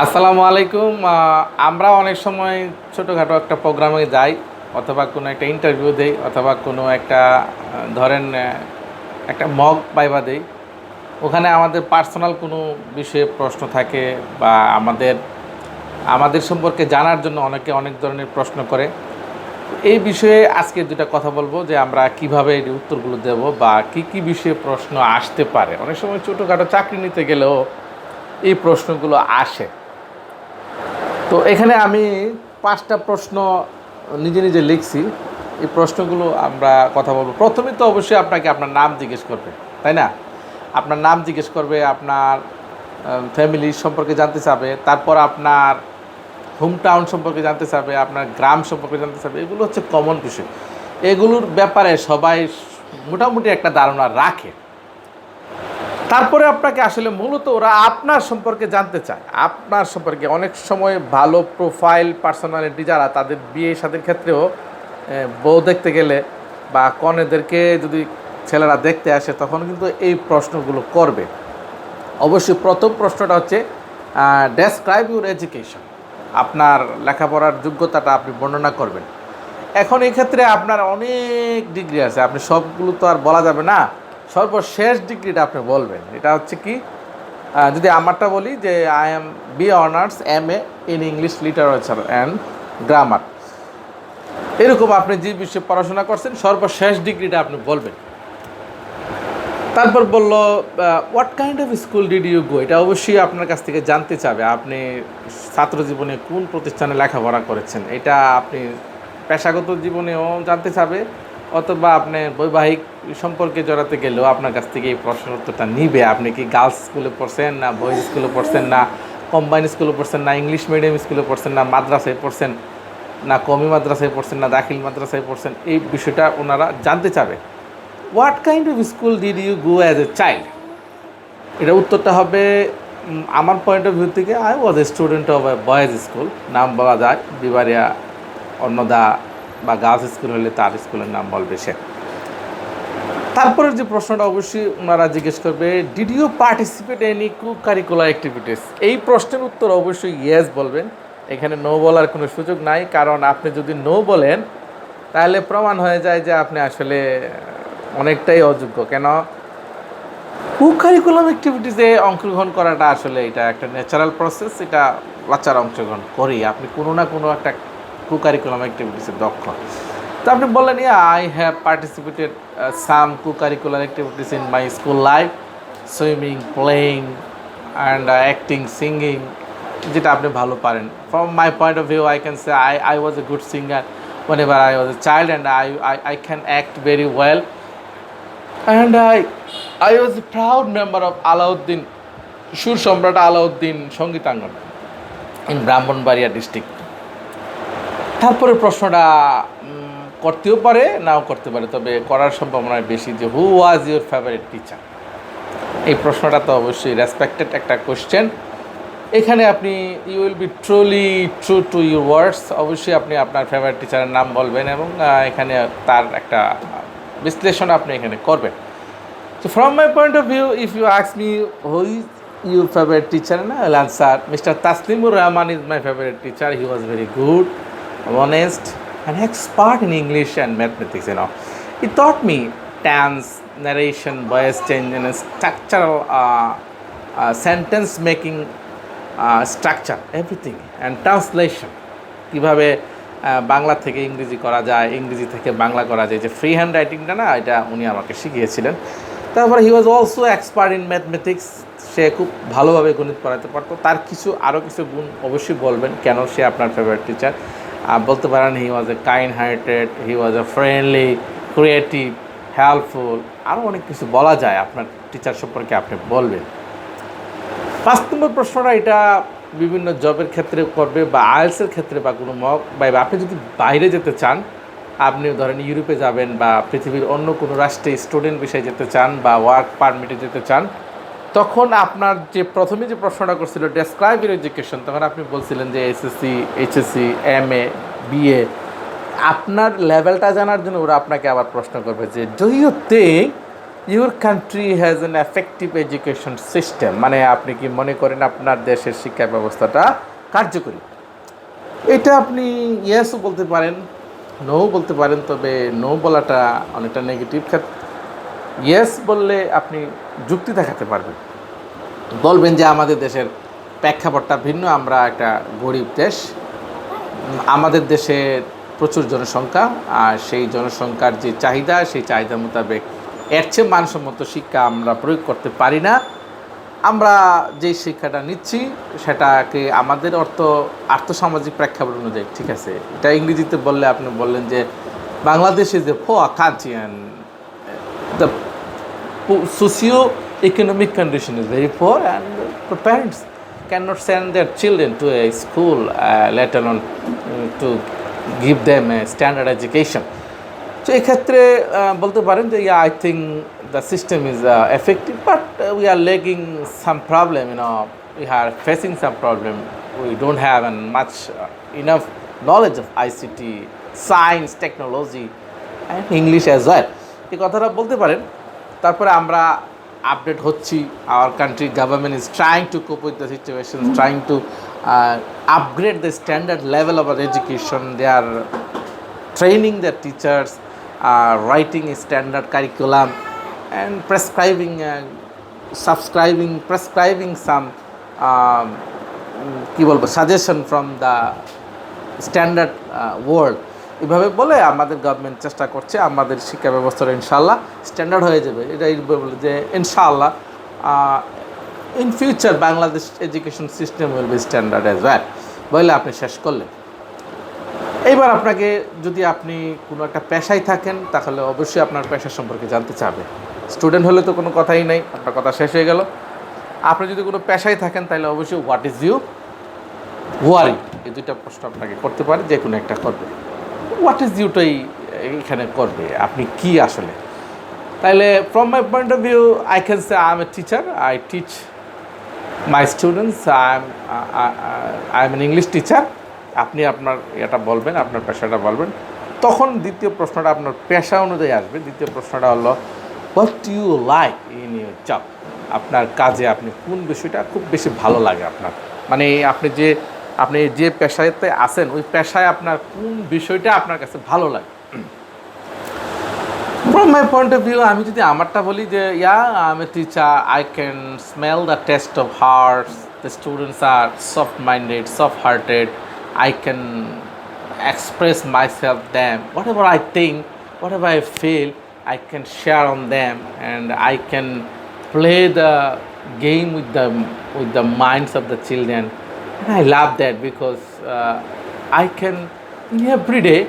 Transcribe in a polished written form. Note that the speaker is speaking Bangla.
আসসালামু আলাইকুম। আমরা অনেক সময় ছোটোখাটো একটা প্রোগ্রামে যাই, অথবা কোনো একটা ইন্টারভিউ দেই, অথবা কোনো একটা ধরেন একটা মক বাইবা দেই। ওখানে আমাদের পার্সোনাল কোনো বিষয়ে প্রশ্ন থাকে, বা আমাদের আমাদের সম্পর্কে জানার জন্য অনেকে অনেক ধরনের প্রশ্ন করে। এই বিষয়ে আজকে দুটা কথা বলবো, যে আমরা কিভাবে এই উত্তরগুলো দেব, বা কি কি বিষয়ে প্রশ্ন আসতে পারে। অনেক সময় ছোটোখাটো চাকরি নিতে গেলেও এই প্রশ্নগুলো আসে। তো এখানে আমি 5টা প্রশ্ন নিজে নিজে লিখছি। এই প্রশ্নগুলো আমরা কথা বলবো। প্রথমেই তো অবশ্যই আপনাকে আপনার নাম জিজ্ঞেস করবে, তাই না? আপনার নাম জিজ্ঞেস করবে, আপনার ফ্যামিলি সম্পর্কে জানতে চাবে, তারপর আপনার হোম টাউন সম্পর্কে জানতে চাবে, আপনার গ্রাম সম্পর্কে জানতে চাবে। এগুলো হচ্ছে কমন বিষয়। এগুলোর ব্যাপারে সবাই মোটামুটি একটা ধারণা রাখে। তারপরে আপনাকে আসলে মূলত ওরা আপনার সম্পর্কে জানতে চায়। আপনার সম্পর্কে অনেক সময় ভালো প্রোফাইল পার্সোনালিটি যারা, তাদের বিয়ে শাদীর ক্ষেত্রেও বউ দেখতে গেলে বা কনেদেরকে যদি ছেলেরা দেখতে আসে, তখন কিন্তু এই প্রশ্নগুলো করবে। অবশ্যই প্রথম প্রশ্নটা হচ্ছে ডেসক্রাইব ইউর এডুকেশন। আপনার লেখাপড়ার যোগ্যতাটা আপনি বর্ণনা করবেন। এখন এই ক্ষেত্রে আপনার অনেক ডিগ্রি আছে, আপনি সবগুলো তো আর বলা যাবে না। সর্বশেষ ডিগ্রিটা আপনি বলবেন। এটা হচ্ছে কি, যদি আমারটা বলি যে I am B honours MA in English literature and grammar, এরকম আপনি যে বিষয়ে পড়াশোনা করছেন সর্বশেষ ডিগ্রিটা আপনি বলবেন। তারপর বলল what kind of school did you go. এটা অবশ্যই আপনার কাছ থেকে জানতে চাবে, আপনি ছাত্র জীবনে কোন প্রতিষ্ঠানে লেখাপড়া করেছেন। এটা আপনি পেশাগত জীবনেও জানতে চাবে, অথবা আপনি বৈবাহিক সম্পর্কে জড়াতে গেলেও আপনার কাছ থেকে এই প্রশ্নের উত্তরটা নিবে। আপনি কি গার্লস স্কুলে পড়ছেন, না বয়েজ স্কুলে পড়ছেন, না কম্বাইন স্কুলে পড়ছেন, না ইংলিশ মিডিয়াম স্কুলে পড়ছেন, না মাদ্রাসায় পড়ছেন, না কমি মাদ্রাসায় পড়ছেন, না দাখিল মাদ্রাসায় পড়ছেন। এই বিষয়টা ওনারা জানতে চাবে। What kind of school did you go as a child. এটা উত্তরটা হবে আমার পয়েন্ট অফ ভিউ থেকে I was a student of a boys school. নাম বলা যায় বিবারিয়া, অন্নদা, বা গার্লস স্কুল হলে তার স্কুলের নাম বলবে সে। তারপরের যে প্রশ্নটা অবশ্যই ওনারা জিজ্ঞেস করবে, did you participate any co curricular activities. এই প্রশ্নের উত্তর অবশ্যই ইয়েস বলবেন। এখানে নো বলার কোনো সুযোগ নাই, কারণ আপনি যদি নো বলেন তাহলে প্রমাণ হয়ে যায় যে আপনি আসলে অনেকটাই অযোগ্য। কেন, কো কারিকুলাম অ্যাক্টিভিটিসে অংশগ্রহণ করাটা আসলে এটা একটা ন্যাচারাল প্রসেস। এটা বাচ্চারা অংশগ্রহণ করেই, আপনি কোনো না কোনো একটা কো কারিকুলাম অ্যাক্টিভিটিসে দক্ষ। তো আপনি বললেন, I have participated some co curricular activities in my school life, swimming, playing and acting, singing, যেটা আপনি ভালো পারেন। From my point of view I can say I was a good singer whenever I was a child, and I can act very well, and I was a proud member of Alauddin, সুর সম্রাট আলাউদ্দিন সঙ্গীতাঙ্গন ইন ব্রাহ্মণবাড়িয়া ডিস্ট্রিক্ট। তারপরে প্রশ্নটা করতেও পারে, নাও করতে পারে, তবে করার সম্ভাবনা বেশি, যে who was your favourite teacher. এই প্রশ্নটা তো অবশ্যই রেসপেক্টেড একটা কোশ্চেন। এখানে আপনি you will be truly true to your words. অবশ্যই আপনি আপনার ফেভারিট টিচারের নাম বলবেন, এবং এখানে তার একটা বিশ্লেষণ আপনি এখানে করবেন। So from my point of view, if you ask me who is your favorite teacher, I'll answer Mr. Taslimur Rahman is my favorite teacher. He was very good, honest, and expert in English and mathematics. He taught me tense, narration, voice change, and structural sentence making structure, everything, and translation. কিভাবে বাংলা থেকে ইংরেজি করা যায়, ইংরেজি থেকে বাংলা করা যায়, যে ফ্রি হ্যান্ড রাইটিংটা না, এটা উনি আমাকে শিখিয়েছিলেন। তারপরে he was also expert in mathematics. সে খুব ভালোভাবে গণিত পড়াতে পারতো। তার আরও কিছু গুণ অবশ্যই বলবেন কেন সে আপনার ফেভারিট টিচার। বলতে পারেন he was a kind hearted, he was a friendly, creative, helpful. আরও অনেক কিছু বলা যায় আপনার টিচার সম্পর্কে আপনি বলবেন। 5 নম্বর প্রশ্নটা, এটা বিভিন্ন জবের ক্ষেত্রে করবে, বা আইএলসের ক্ষেত্রে, বা কোনো মক, বা আপনি যদি বাইরে যেতে চান, আপনি ধরেন ইউরোপে যাবেন, বা পৃথিবীর অন্য কোনো রাষ্ট্রে স্টুডেন্ট বিষয়ে যেতে চান, বা ওয়ার্ক পারমিটে যেতে চান, তখন আপনার যে প্রথমে যে প্রশ্নটা করছিল ডেসক্রাইব ইউর এডুকেশন, তখন আপনি বলছিলেন যে SSC, HSC, MA, BA। আপনার লেভেলটা জানার জন্য ওরা আপনাকে আবার প্রশ্ন করবে যে do you think your country has an effective education system, মানে আপনি কি মনে করেন আপনার দেশের শিক্ষা ব্যবস্থাটা কার্যকরী? এটা আপনি ইয়েসও বলতে পারেন, নো বলতে পারেন, তবে নো বলাটা অনেকটা নেগেটিভ। ইয়েস বললে আপনি যুক্তি দেখাতে পারবেন, বলবেন যে আমাদের দেশের প্রেক্ষাপটটা ভিন্ন, আমরা একটা গরিব দেশ, আমাদের দেশে প্রচুর জনসংখ্যা, আর সেই জনসংখ্যার যে চাহিদা, সেই চাহিদা মোতাবেক এর চেয়ে মানসম্মত শিক্ষা আমরা প্রয়োগ করতে পারি না। আমরা যে শিক্ষাটা নিচ্ছি সেটাকে আমাদের আর্থসামাজিক প্রেক্ষাপট অনুযায়ী, ঠিক আছে, এটা ইংরেজিতে বললে আপনি বললেন যে Bangladesh is a poor country and the socio-economic condition is very poor, and the parents cannot send their children to a school, let alone to give them a standard education. So এক্ষেত্রে বলতে পারেন যে I think the system is effective, but we are lagging some problem, we are facing some problem. We don't have much enough knowledge of ICT, science, technology and English as well. এই কথাটা বলতে পারেন। তারপরে আমরা আপডেট হচ্ছি, our country government is trying to cope with the situation, trying to upgrade the standard level of education, they are training the teachers, writing a standard curriculum and prescribing some কি বলবো suggestion from the standard world. এভাবে বলে আমাদের গভর্নমেন্ট চেষ্টা করছে আমাদের শিক্ষা ব্যবস্থাটা ইনশাআল্লাহ স্ট্যান্ডার্ড হয়ে যাবে। এটাই বলে যে ইনশাআল্লাহ in future Bangladesh education system will be standard as well বলে আপনি শেষ করলেন। এইবার আপনাকে, যদি আপনি কোনো একটা পেশায় থাকেন তাহলে অবশ্যই আপনার পেশা সম্পর্কে জানতে চাবে। স্টুডেন্ট হলে তো কোনো কথাই নেই, আপনার কথা শেষ হয়ে গেল। আপনি যদি কোনো পেশায় থাকেন তাহলে অবশ্যই হোয়াট ইজ ইউ ওয়ারি, এই দুইটা প্রশ্ন আপনাকে করতে পারে, যে কোনো একটা করবে। হোয়াট ইজ ইউটাই এখানে করবে, আপনি কি আসলে। তাহলে from my point of view I can say I am a teacher, I teach my students, I am N English teacher. আপনি আপনার এটা বলবেন, আপনার পেশাটা বলবেন। তখন দ্বিতীয় প্রশ্নটা আপনার পেশা অনুযায়ী আসবে। দ্বিতীয় প্রশ্নটা হলো what you like in your job, আপনার কাজে আপনি কোন বিষয়টা খুব বেশি ভালো লাগে আপনার, মানে আপনি যে পেশাতে আছেন ওই পেশায় আপনার কোন বিষয়টা আপনার কাছে ভালো লাগে। From my point of view আমি যদি আমারটা বলি যে I am a teacher, I can smell the taste of hearts, the students are soft minded, soft hearted, I can express myself them, whatever I think, whatever I feel, I can share on them, and I can play the game with the minds of the children, and I love that because I can every day